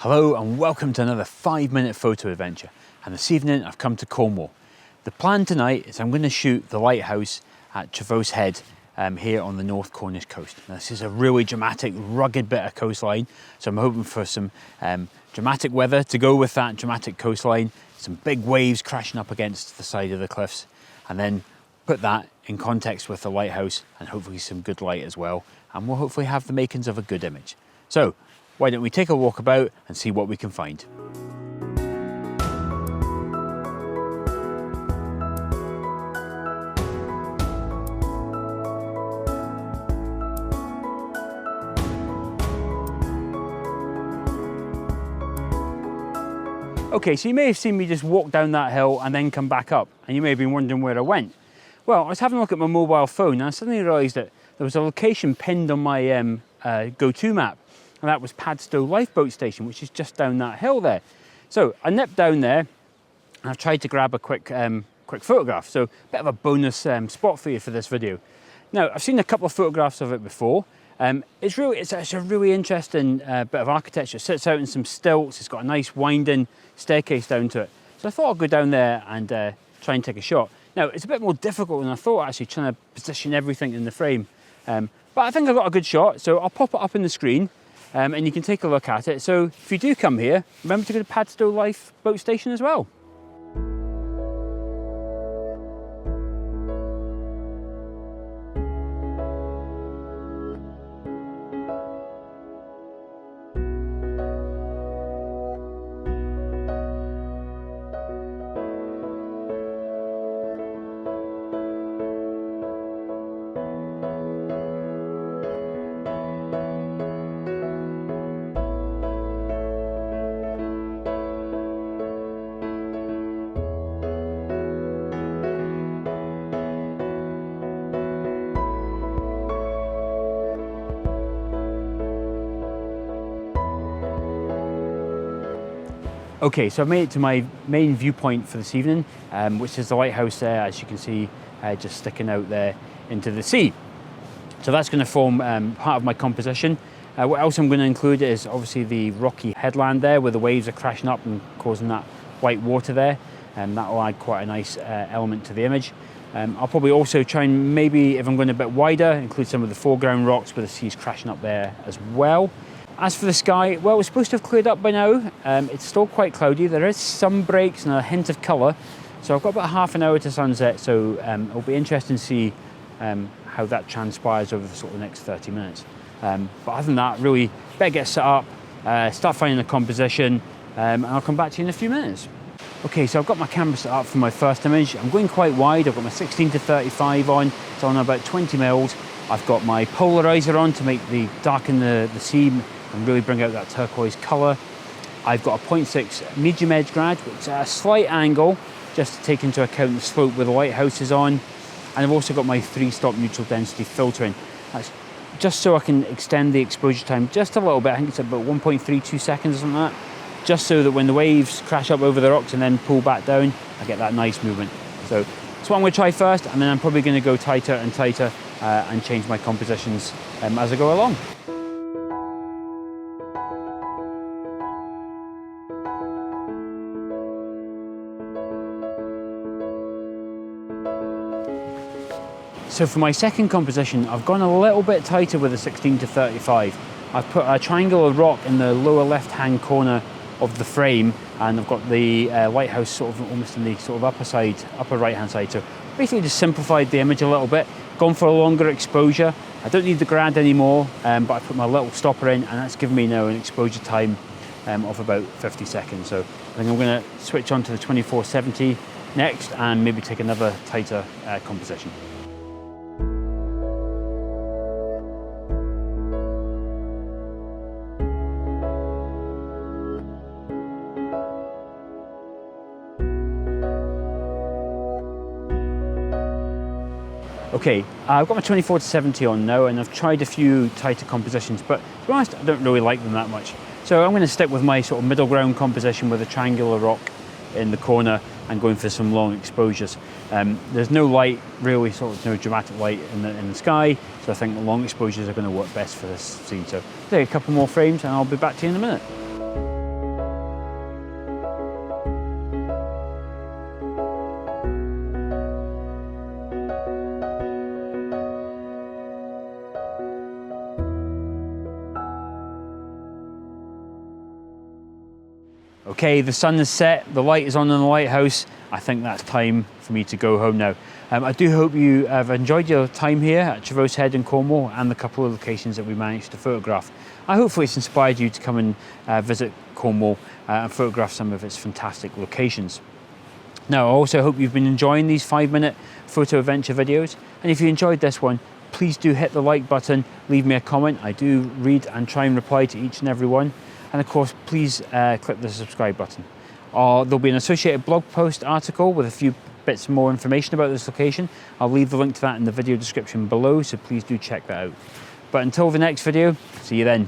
Hello and welcome to another 5-minute photo adventure, and this evening I've come to Cornwall. The plan tonight is I'm going to shoot the lighthouse at Trevose Head here on the North Cornish coast. Now, this is a really dramatic, rugged bit of coastline, so I'm hoping for some dramatic weather to go with that dramatic coastline, some big waves crashing up against the side of the cliffs, and then put that in context with the lighthouse and hopefully some good light as well, and we'll hopefully have the makings of a good image. So why don't we take a walk about and see what we can find. Okay, so you may have seen me just walk down that hill and then come back up, and you may have been wondering where I went. Well, I was having a look at my mobile phone and I suddenly realised that there was a location pinned on my go-to map, and that was Padstow Lifeboat station, which is just down that hill there. So I nipped down there and I've tried to grab a quick photograph, so a bit of a bonus spot for you for this video. Now, I've seen a couple of photographs of it before. It's a really interesting bit of architecture. It sits out in some stilts, it's got a nice winding staircase down to it. So I thought I'd go down there and try and take a shot. Now, it's a bit more difficult than I thought, actually, trying to position everything in the frame. But I think I got a good shot, so I'll pop it up on the screen and you can take a look at it. So if you do come here, remember to go to Padstow Lifeboat station as well. Okay, so I've made it to my main viewpoint for this evening, which is the lighthouse there, as you can see, just sticking out there into the sea. So that's going to form part of my composition. What else I'm going to include is obviously the rocky headland there, where the waves are crashing up and causing that white water there, and that will add quite a nice element to the image. I'll probably also try and maybe, if I'm going a bit wider, include some of the foreground rocks where the sea's crashing up there as well. As for the sky, well, it's supposed to have cleared up by now. It's still quite cloudy. There is some breaks and a hint of colour. So I've got about half an hour to sunset, so it'll be interesting to see how that transpires over the sort of next 30 minutes. But other than that, really, better get set up, start finding the composition, and I'll come back to you in a few minutes. Okay, so I've got my camera set up for my first image. I'm going quite wide. I've got my 16-35 on. It's on about 20 mils. I've got my polarizer on to darken the sea and really bring out that turquoise colour. I've got a 0.6 medium edge grad, which is at a slight angle, just to take into account the slope where the lighthouse is on. And I've also got my 3-stop neutral density filtering. That's just so I can extend the exposure time just a little bit. I think it's about 1.32 seconds or something like that. Just so that when the waves crash up over the rocks and then pull back down, I get that nice movement. So that's what I'm going to try first, and then I'm probably going to go tighter and tighter and change my compositions as I go along. So for my second composition, I've gone a little bit tighter with a 16-35. I've put a triangular rock in the lower left-hand corner of the frame, and I've got the lighthouse sort of almost in the sort of upper right-hand side. So basically just simplified the image a little bit, gone for a longer exposure. I don't need the grad anymore, but I put my little stopper in, and that's given me now an exposure time of about 50 seconds. So I think I'm going to switch on to the 24-70 next and maybe take another tighter composition. Okay, I've got my 24-70 on now, and I've tried a few tighter compositions, but to be honest, I don't really like them that much. So I'm going to stick with my sort of middle ground composition with a triangular rock in the corner and going for some long exposures. There's no light, really, sort of no dramatic light in the sky, so I think the long exposures are going to work best for this scene. So take a couple more frames and I'll be back to you in a minute. Okay, the sun is set, the light is on in the lighthouse. I think that's time for me to go home now. I do hope you have enjoyed your time here at Trevose Head in Cornwall and the couple of locations that we managed to photograph. Hopefully it's inspired you to come and visit Cornwall and photograph some of its fantastic locations. Now, I also hope you've been enjoying these 5-minute photo adventure videos. And if you enjoyed this one, please do hit the like button, leave me a comment. I do read and try and reply to each and every one. And of course, please click the subscribe button. There'll be an associated blog post article with a few bits more information about this location. I'll leave the link to that in the video description below, so please do check that out. But until the next video, see you then.